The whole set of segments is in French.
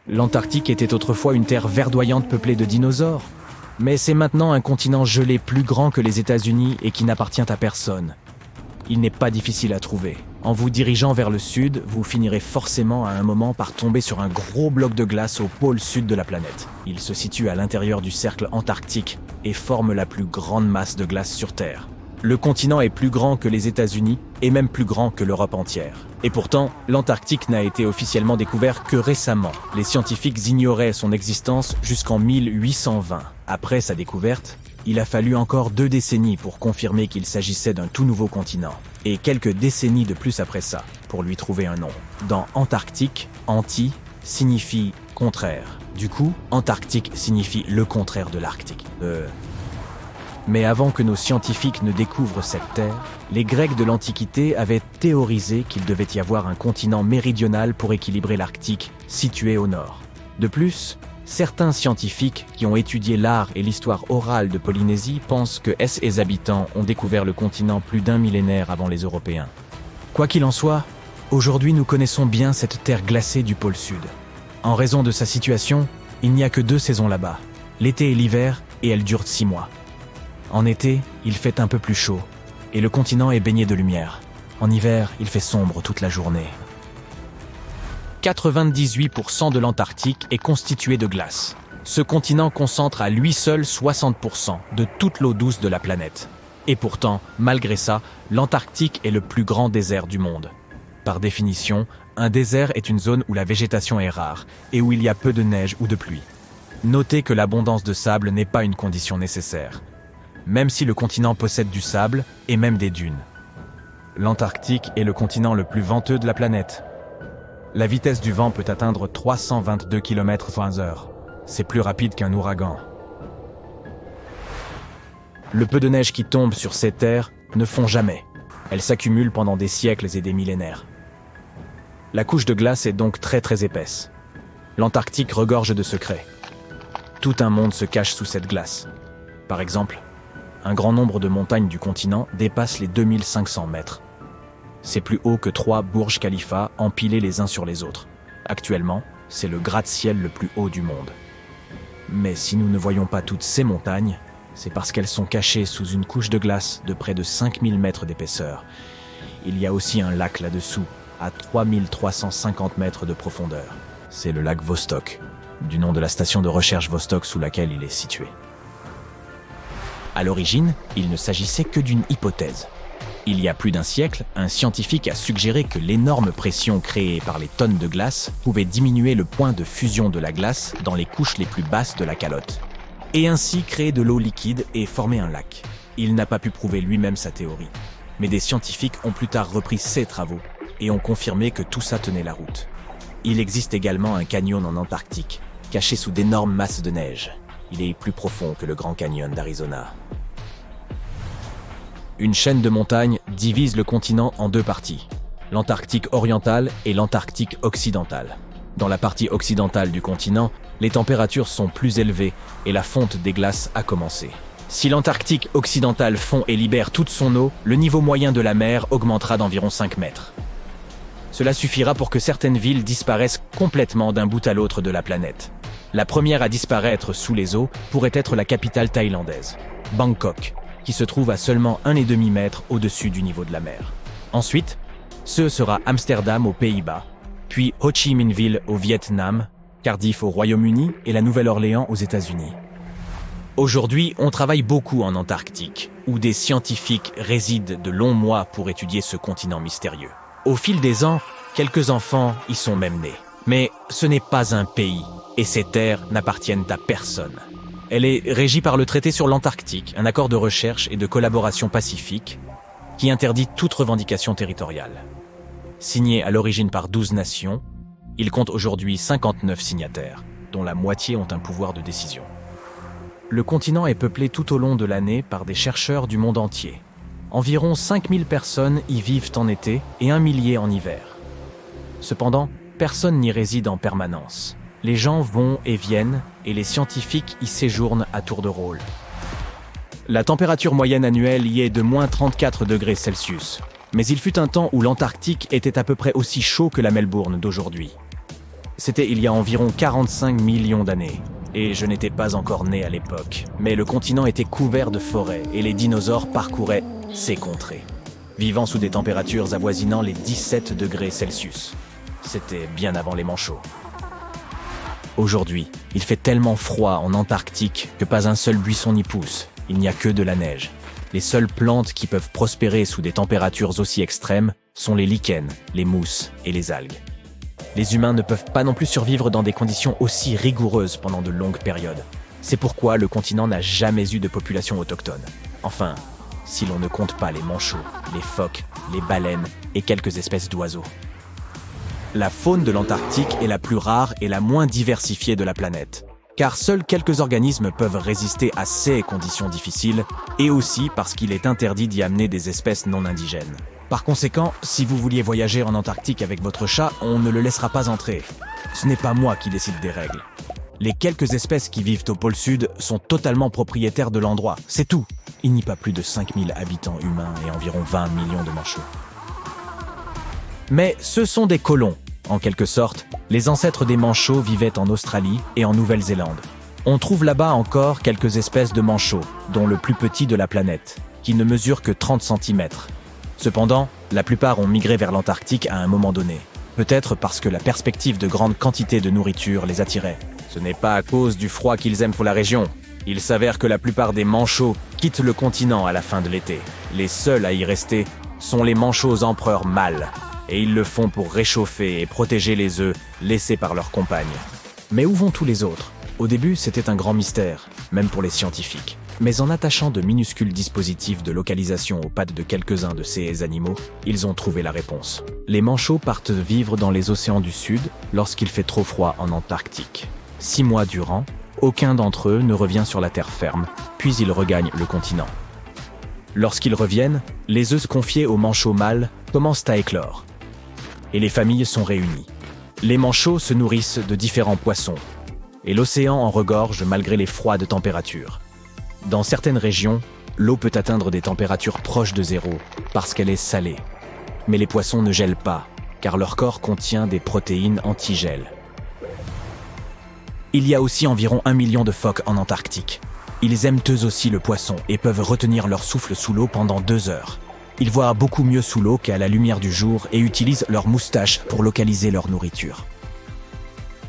L'Antarctique était autrefois une terre verdoyante peuplée de dinosaures. Mais c'est maintenant un continent gelé plus grand que les États-Unis et qui n'appartient à personne. Il n'est pas difficile à trouver. En vous dirigeant vers le sud, vous finirez forcément à un moment par tomber sur un gros bloc de glace au pôle sud de la planète. Il se situe à l'intérieur du cercle antarctique et forme la plus grande masse de glace sur Terre. Le continent est plus grand que les États-Unis et même plus grand que l'Europe entière. Et pourtant, l'Antarctique n'a été officiellement découvert que récemment. Les scientifiques ignoraient son existence jusqu'en 1820. Après sa découverte, il a fallu encore 2 décennies pour confirmer qu'il s'agissait d'un tout nouveau continent. Et quelques décennies de plus après ça, pour lui trouver un nom. Dans Antarctique, anti signifie contraire. Du coup, Antarctique signifie le contraire de l'Arctique. Mais avant que nos scientifiques ne découvrent cette terre, les Grecs de l'Antiquité avaient théorisé qu'il devait y avoir un continent méridional pour équilibrer l'Arctique, situé au nord. De plus, certains scientifiques qui ont étudié l'art et l'histoire orale de Polynésie pensent que ses habitants ont découvert le continent plus d'1 millénaire avant les Européens. Quoi qu'il en soit, aujourd'hui nous connaissons bien cette terre glacée du pôle sud. En raison de sa situation, il n'y a que 2 saisons là-bas, l'été et l'hiver, et elles durent 6 mois. En été, il fait un peu plus chaud, et le continent est baigné de lumière. En hiver, il fait sombre toute la journée. 98% de l'Antarctique est constitué de glace. Ce continent concentre à lui seul 60% de toute l'eau douce de la planète. Et pourtant, malgré ça, l'Antarctique est le plus grand désert du monde. Par définition, un désert est une zone où la végétation est rare et où il y a peu de neige ou de pluie. Notez que l'abondance de sable n'est pas une condition nécessaire, même si le continent possède du sable et même des dunes. L'Antarctique est le continent le plus venteux de la planète. La vitesse du vent peut atteindre 322 km/h. C'est plus rapide qu'un ouragan. Le peu de neige qui tombe sur ces terres ne fond jamais. Elle s'accumule pendant des siècles et des millénaires. La couche de glace est donc très épaisse. L'Antarctique regorge de secrets. Tout un monde se cache sous cette glace. Par exemple, un grand nombre de montagnes du continent dépassent les 2500 mètres. C'est plus haut que 3 Burj Khalifa empilés les uns sur les autres. Actuellement, c'est le gratte-ciel le plus haut du monde. Mais si nous ne voyons pas toutes ces montagnes, c'est parce qu'elles sont cachées sous une couche de glace de près de 5000 mètres d'épaisseur. Il y a aussi un lac là-dessous, à 3350 mètres de profondeur. C'est le lac Vostok, du nom de la station de recherche Vostok sous laquelle il est situé. À l'origine, il ne s'agissait que d'une hypothèse. Il y a plus d'1 siècle, un scientifique a suggéré que l'énorme pression créée par les tonnes de glace pouvait diminuer le point de fusion de la glace dans les couches les plus basses de la calotte, et ainsi créer de l'eau liquide et former un lac. Il n'a pas pu prouver lui-même sa théorie, mais des scientifiques ont plus tard repris ses travaux et ont confirmé que tout ça tenait la route. Il existe également un canyon en Antarctique, caché sous d'énormes masses de neige. Il est plus profond que le Grand Canyon d'Arizona. Une chaîne de montagnes divise le continent en 2 parties, l'Antarctique oriental et l'Antarctique occidental. Dans la partie occidentale du continent, les températures sont plus élevées et la fonte des glaces a commencé. Si l'Antarctique occidental fond et libère toute son eau, le niveau moyen de la mer augmentera d'environ 5 mètres. Cela suffira pour que certaines villes disparaissent complètement d'un bout à l'autre de la planète. La première à disparaître sous les eaux pourrait être la capitale thaïlandaise, Bangkok, qui se trouve à seulement 1,5 mètre au-dessus du niveau de la mer. Ensuite, ce sera Amsterdam aux Pays-Bas, puis Ho Chi Minh Ville au Vietnam, Cardiff au Royaume-Uni et la Nouvelle-Orléans aux États-Unis. Aujourd'hui, on travaille beaucoup en Antarctique, où des scientifiques résident de longs mois pour étudier ce continent mystérieux. Au fil des ans, quelques enfants y sont même nés. Mais ce n'est pas un pays, et ces terres n'appartiennent à personne. Elle est régie par le traité sur l'Antarctique, un accord de recherche et de collaboration pacifique qui interdit toute revendication territoriale. Signé à l'origine par 12 nations, il compte aujourd'hui 59 signataires, dont la moitié ont un pouvoir de décision. Le continent est peuplé tout au long de l'année par des chercheurs du monde entier. Environ 5000 personnes y vivent en été et 1 millier en hiver. Cependant, personne n'y réside en permanence. Les gens vont et viennent, et les scientifiques y séjournent à tour de rôle. La température moyenne annuelle y est de moins 34 degrés Celsius, mais il fut un temps où l'Antarctique était à peu près aussi chaud que la Melbourne d'aujourd'hui. C'était il y a environ 45 millions d'années. Et je n'étais pas encore né à l'époque. Mais le continent était couvert de forêts et les dinosaures parcouraient ces contrées, vivant sous des températures avoisinant les 17 degrés Celsius. C'était bien avant les manchots. Aujourd'hui, il fait tellement froid en Antarctique que pas un seul buisson n'y pousse. Il n'y a que de la neige. Les seules plantes qui peuvent prospérer sous des températures aussi extrêmes sont les lichens, les mousses et les algues. Les humains ne peuvent pas non plus survivre dans des conditions aussi rigoureuses pendant de longues périodes. C'est pourquoi le continent n'a jamais eu de population autochtone. Enfin, si l'on ne compte pas les manchots, les phoques, les baleines et quelques espèces d'oiseaux. La faune de l'Antarctique est la plus rare et la moins diversifiée de la planète, car seuls quelques organismes peuvent résister à ces conditions difficiles, et aussi parce qu'il est interdit d'y amener des espèces non indigènes. Par conséquent, si vous vouliez voyager en Antarctique avec votre chat, on ne le laissera pas entrer. Ce n'est pas moi qui décide des règles. Les quelques espèces qui vivent au pôle Sud sont totalement propriétaires de l'endroit, c'est tout. Il n'y a pas plus de 5000 habitants humains et environ 20 millions de manchots. Mais ce sont des colons, en quelque sorte. Les ancêtres des manchots vivaient en Australie et en Nouvelle-Zélande. On trouve là-bas encore quelques espèces de manchots, dont le plus petit de la planète, qui ne mesure que 30 cm. Cependant, la plupart ont migré vers l'Antarctique à un moment donné. Peut-être parce que la perspective de grandes quantités de nourriture les attirait. Ce n'est pas à cause du froid qu'ils aiment pour la région. Il s'avère que la plupart des manchots quittent le continent à la fin de l'été. Les seuls à y rester sont les manchots empereurs mâles. Et ils le font pour réchauffer et protéger les œufs laissés par leurs compagnes. Mais où vont tous les autres ? Au début, c'était un grand mystère, même pour les scientifiques. Mais en attachant de minuscules dispositifs de localisation aux pattes de quelques-uns de ces animaux, ils ont trouvé la réponse. Les manchots partent vivre dans les océans du Sud lorsqu'il fait trop froid en Antarctique. 6 mois durant, aucun d'entre eux ne revient sur la terre ferme, puis ils regagnent le continent. Lorsqu'ils reviennent, les œufs confiés aux manchots mâles commencent à éclore. Et les familles sont réunies. Les manchots se nourrissent de différents poissons, et l'océan en regorge malgré les froides températures. Dans certaines régions, l'eau peut atteindre des températures proches de zéro parce qu'elle est salée. Mais les poissons ne gèlent pas, car leur corps contient des protéines anti-gel. Il y a aussi environ 1 million de phoques en Antarctique. Ils aiment eux aussi le poisson et peuvent retenir leur souffle sous l'eau pendant 2 heures. Ils voient beaucoup mieux sous l'eau qu'à la lumière du jour et utilisent leurs moustaches pour localiser leur nourriture.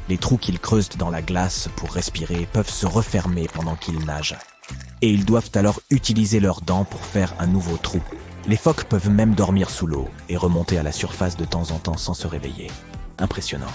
Les trous qu'ils creusent dans la glace pour respirer peuvent se refermer pendant qu'ils nagent. Et ils doivent alors utiliser leurs dents pour faire un nouveau trou. Les phoques peuvent même dormir sous l'eau et remonter à la surface de temps en temps sans se réveiller. Impressionnant.